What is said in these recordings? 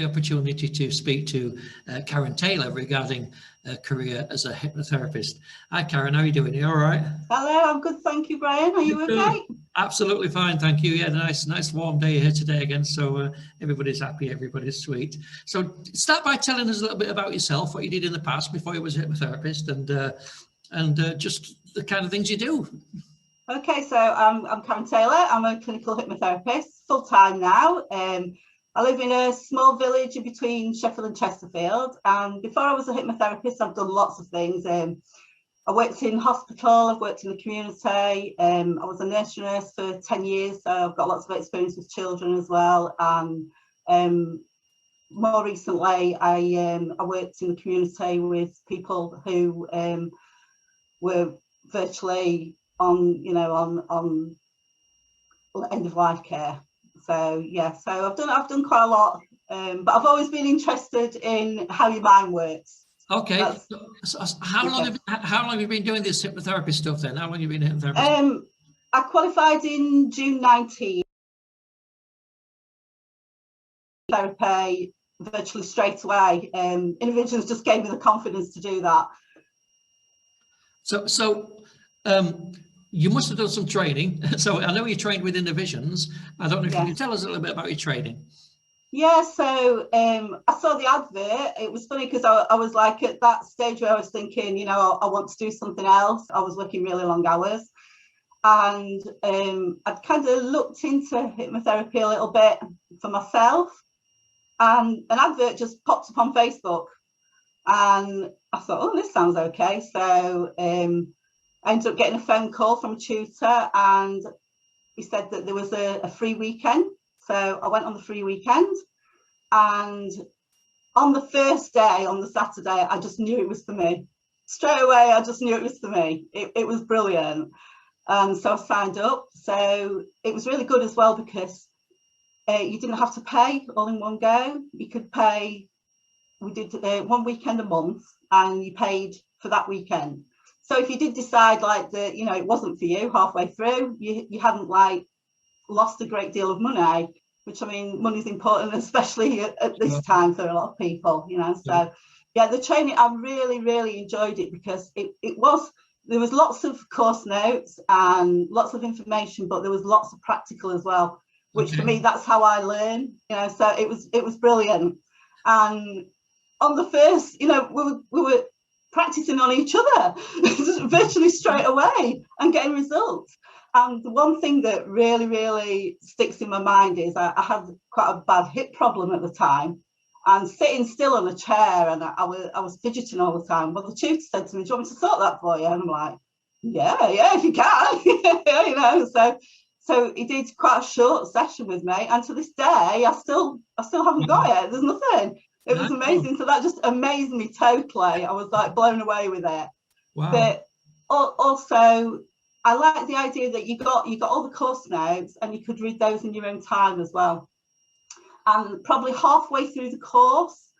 opportunity to speak to Karen Taylor regarding a career as a hypnotherapist. Hi, Karen. How are you doing? Are you all right? Hello, I'm good, thank you, Brian. Are you okay? Absolutely fine, thank you. Yeah, nice warm day here today again. So everybody's happy, everybody's sweet. So start by telling us a little bit about yourself, what you did in the past before you was a hypnotherapist, and just the kind of things you do. Okay, so I'm Karen Taylor. I'm a clinical hypnotherapist, full-time now. I live in a small village in between Sheffield and Chesterfield. And before I was a hypnotherapist, I've done lots of things. I worked in hospital, I've worked in the community. I was a nursery nurse for 10 years, so I've got lots of experience with children as well. And more recently, I worked in the community with people who were virtually on end of life care. So yeah, so I've done quite a lot, but I've always been interested in how your mind works. Okay. So how long have you been doing this hypnotherapy stuff then? How long have you been a hypnotherapist? I qualified in June 19. Therapy virtually straight away. Interventions just gave me the confidence to do that. So you must have done some training. So I know you trained within divisions. I don't know if you can tell us a little bit about your training. Yeah, so I saw the advert. It was funny because I was like at that stage where I was thinking, I want to do something else. I was working really long hours, and I'd kind of looked into hypnotherapy a little bit for myself, and an advert just popped up on Facebook, and I thought, oh, this sounds okay. So I ended up getting a phone call from a tutor, and he said that there was a free weekend. So I went on the free weekend, and on the first day, on the Saturday, I just knew it was for me. Straight away, I just knew it was for me. It was brilliant. So I signed up. So it was really good as well because you didn't have to pay all in one go. You could pay, we did 1 weekend a month, and you paid for that weekend. So if you did decide like that, it wasn't for you halfway through, you hadn't like lost a great deal of money, which, I mean, money is important, especially at this time for a lot of people, So yeah, the training, I really enjoyed it because there was lots of course notes and lots of information, but there was lots of practical as well, which for me, that's how I learn, so it was brilliant. And on the first, we were practicing on each other virtually straight away and getting results. And the one thing that really sticks in my mind is I had quite a bad hip problem at the time, and sitting still on a chair, and I was fidgeting all the time. Well, the tutor said to me, do you want me to sort that for you? And I'm like, yeah, if you can. So he did quite a short session with me, and to this day I still haven't got it. There's nothing. It was amazing. So that just amazed me totally. I was like blown away with it. Wow. But also, I like the idea that you got all the course notes, and you could read those in your own time as well. And probably halfway through the course,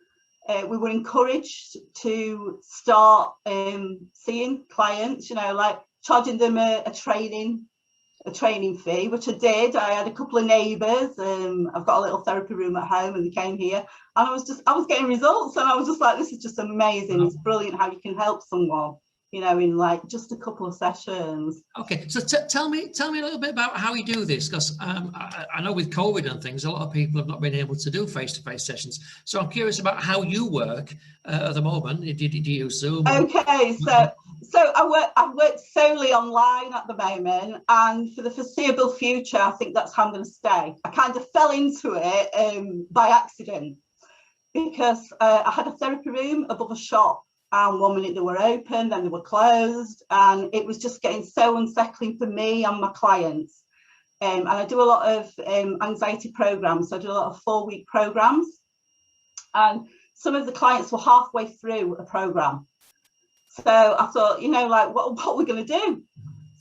we were encouraged to start seeing clients, like charging them a training fee, which I did. I had a couple of neighbours. I've got a little therapy room at home, and they came here, and I was getting results, and I was just like, this is just amazing. It's brilliant how you can help someone, in like just a couple of sessions. Okay, so tell me a little bit about how you do this, because I know with COVID and things, a lot of people have not been able to do face-to-face sessions. So I'm curious about how you work at the moment. Do you use Zoom? Okay, so I work solely online at the moment, and for the foreseeable future, I think that's how I'm going to stay. I kind of fell into it by accident because I had a therapy room above a shop, and 1 minute they were open, then they were closed, and it was just getting so unsettling for me and my clients. And I do a lot of anxiety programs. So I do a lot of 4-week programs, and some of the clients were halfway through a program. So I thought, like, what are we going to do?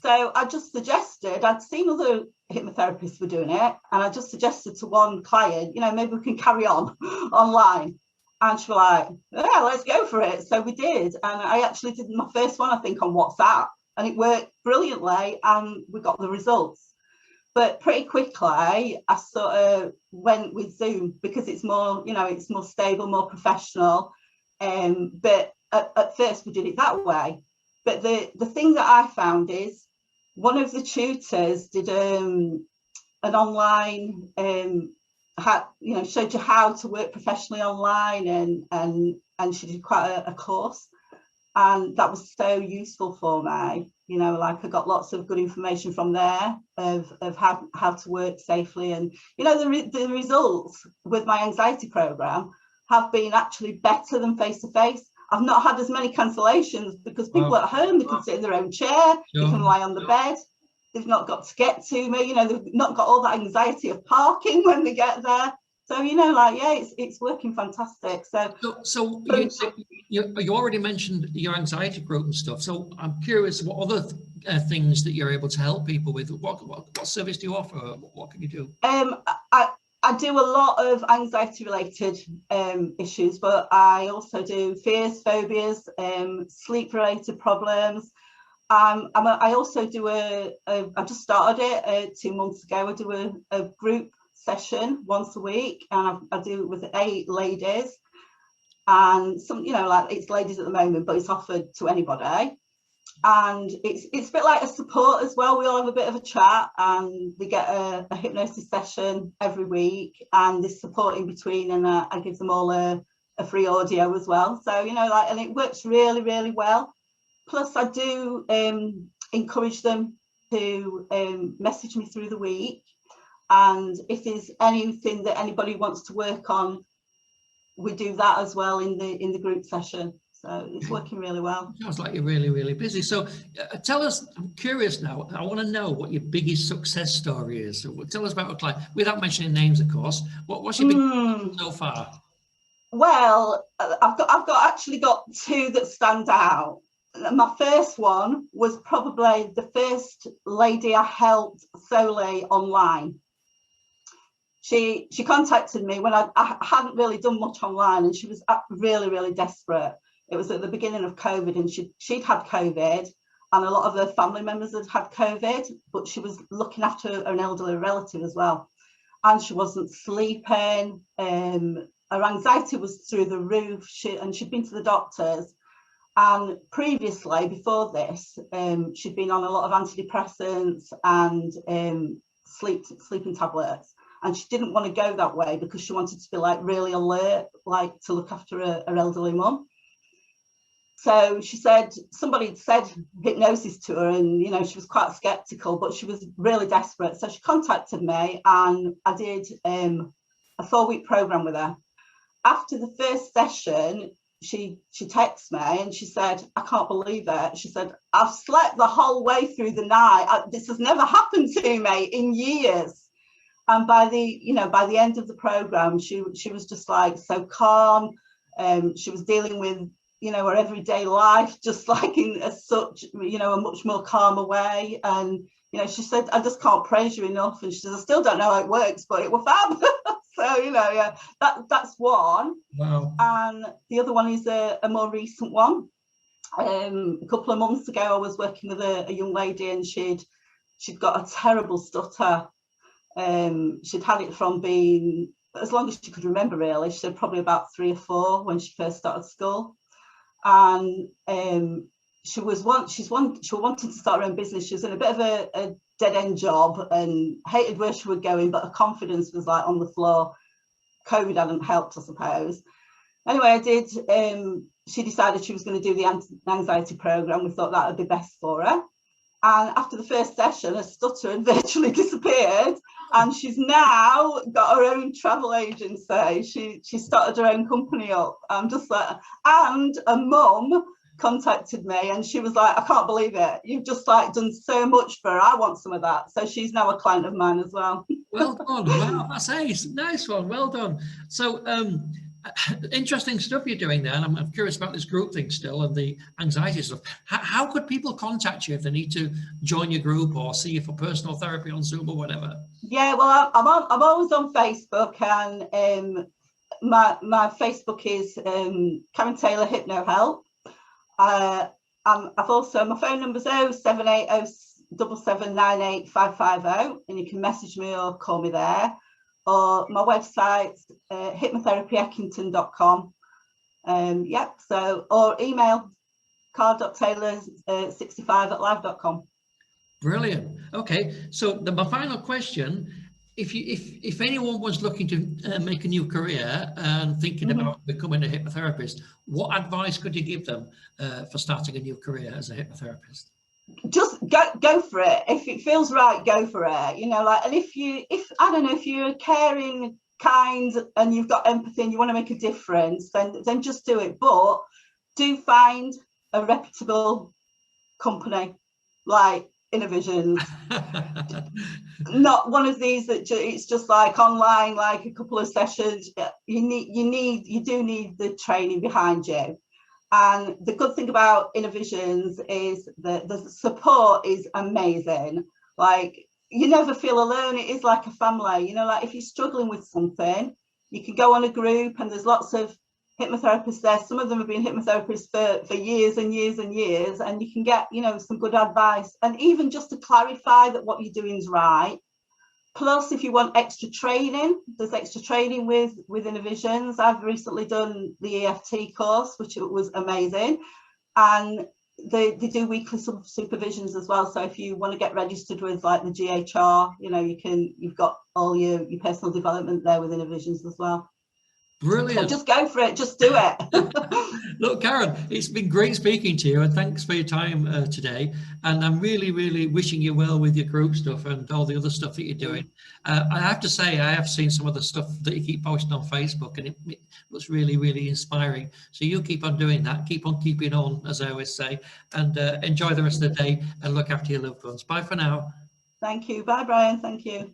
So I just suggested, I'd seen other hypnotherapists were doing it, and I just suggested to one client, maybe we can carry on online. And she was like, yeah, let's go for it. So we did. And I actually did my first one, I think, on WhatsApp, and it worked brilliantly, and we got the results. But pretty quickly, I sort of went with Zoom because it's more, it's more stable, more professional. But at first we did it that way. But the thing that I found is one of the tutors did an online, showed you how to work professionally online, and she did quite a course. And that was so useful for me, like I got lots of good information from there of how to work safely. And, the results with my anxiety program have been actually better than face-to-face. I've not had as many cancellations because people at home, they can sit in their own chair, they can lie on the bed, they've not got to get to me, they've not got all that anxiety of parking when they get there. So, it's working fantastic. So you already mentioned your anxiety group and stuff. So I'm curious, what other things that you're able to help people with? What service do you offer? What can you do? I do a lot of anxiety related issues, but I also do fears, phobias, sleep related problems. I also do I just started it 2 months ago. I do a group session once a week, and I do it with 8 ladies, and some, like it's ladies at the moment, but it's offered to anybody. And it's a bit like a support as well. We all have a bit of a chat, and we get a hypnosis session every week, and this support in between, and I give them all a free audio as well. So, and it works really, really well. Plus, I do encourage them to message me through the week. And if there's anything that anybody wants to work on, we do that as well in the group session. So it's working really well. Sounds like you're really, really busy. So tell us, I'm curious now, I want to know what your biggest success story is. So tell us about a client, without mentioning names, of course. What's your biggest so far? Well, I've actually got 2 that stand out. My first one was probably the first lady I helped solely online. She contacted me when I hadn't really done much online, and she was really, really desperate. It was at the beginning of COVID, and she'd had COVID, and a lot of her family members had COVID, but she was looking after an elderly relative as well. And she wasn't sleeping. Her anxiety was through the roof. She'd been to the doctors. And previously, before this, she'd been on a lot of antidepressants and sleeping tablets. And she didn't want to go that way because she wanted to be like really alert, like to look after her elderly mum. So she said, somebody had said hypnosis to her, and she was quite skeptical, but she was really desperate. So she contacted me, and I did a 4-week program with her. After the first session, she texted me and she said, I can't believe it. She said, I've slept the whole way through the night. This has never happened to me in years. And by the end of the program, she was just like so calm. She was dealing with, her everyday life, just like in a much more calmer way. And, she said, I just can't praise you enough. And she says, I still don't know how it works, but it was fab. So, that's one. Wow. And the other one is a more recent one. A couple of months ago, I was working with a young lady, and she'd got a terrible stutter. She'd had it from being, as long as she could remember, really. She said probably about 3 or 4 when she first started school. And she wanted to start her own business. She was in a bit of a dead-end job and hated where she was going, but her confidence was like on the floor. COVID hadn't helped, I suppose. Anyway, she decided she was going to do the anxiety program. We thought that would be best for her. And after the first session, her stutter had virtually disappeared, and she's now got her own travel agency. She started her own company up. I'm just like, and a mum contacted me, and she was like, I can't believe it. You've just like done so much for her. I want some of that. So she's now a client of mine as well. Well done. Wow, that's ace. Nice one. Well done. So interesting stuff you're doing there, and I'm curious about this group thing still and the anxiety stuff. How could people contact you if they need to join your group or see you for personal therapy on Zoom or whatever? Yeah, well, I'm always on Facebook, and my Facebook is Karen Taylor Hypno Help. I've also, my phone number's 07806 07798 and you can message me or call me there. Or my website's hypnotherapyeckington.com. Yep, so, or email car.taylor65@live.com. Brilliant. Okay, so my final question: if anyone was looking to make a new career and thinking about becoming a hypnotherapist, what advice could you give them for starting a new career as a hypnotherapist? Just go for it. If it feels right, go for it. You know, like, and if I don't know, if you're caring, kind, and you've got empathy and you want to make a difference, then just do it. But do find a reputable company like Innovisions. Not one of these that it's just like online, like a couple of sessions. You do need the training behind you. And the good thing about Innovisions is that the support is amazing. Like, you never feel alone. It is like a family. You know, like if you're struggling with something, you can go on a group and there's lots of hypnotherapists there. Some of them have been hypnotherapists for years and years and years, and you can get, you know, some good advice, and even just to clarify that what you're doing is right. Plus, if you want extra training, there's extra training with Innovisions. I've recently done the EFT course, which was amazing, and they do weekly supervisions as well. So if you want to get registered with like the GHR, you know, you've got all your personal development there with Innovisions as well. Brilliant. So just go for it, just do it. Look, Karen, it's been great speaking to you, and thanks for your time today. And I'm really, really wishing you well with your group stuff and all the other stuff that you're doing. I have to say, I have seen some of the stuff that you keep posting on Facebook, and it looks really, really inspiring. So you keep on doing that, keep on keeping on, as I always say, and enjoy the rest of the day and look after your loved ones. Bye for now. Thank you. Bye, Brian. Thank you.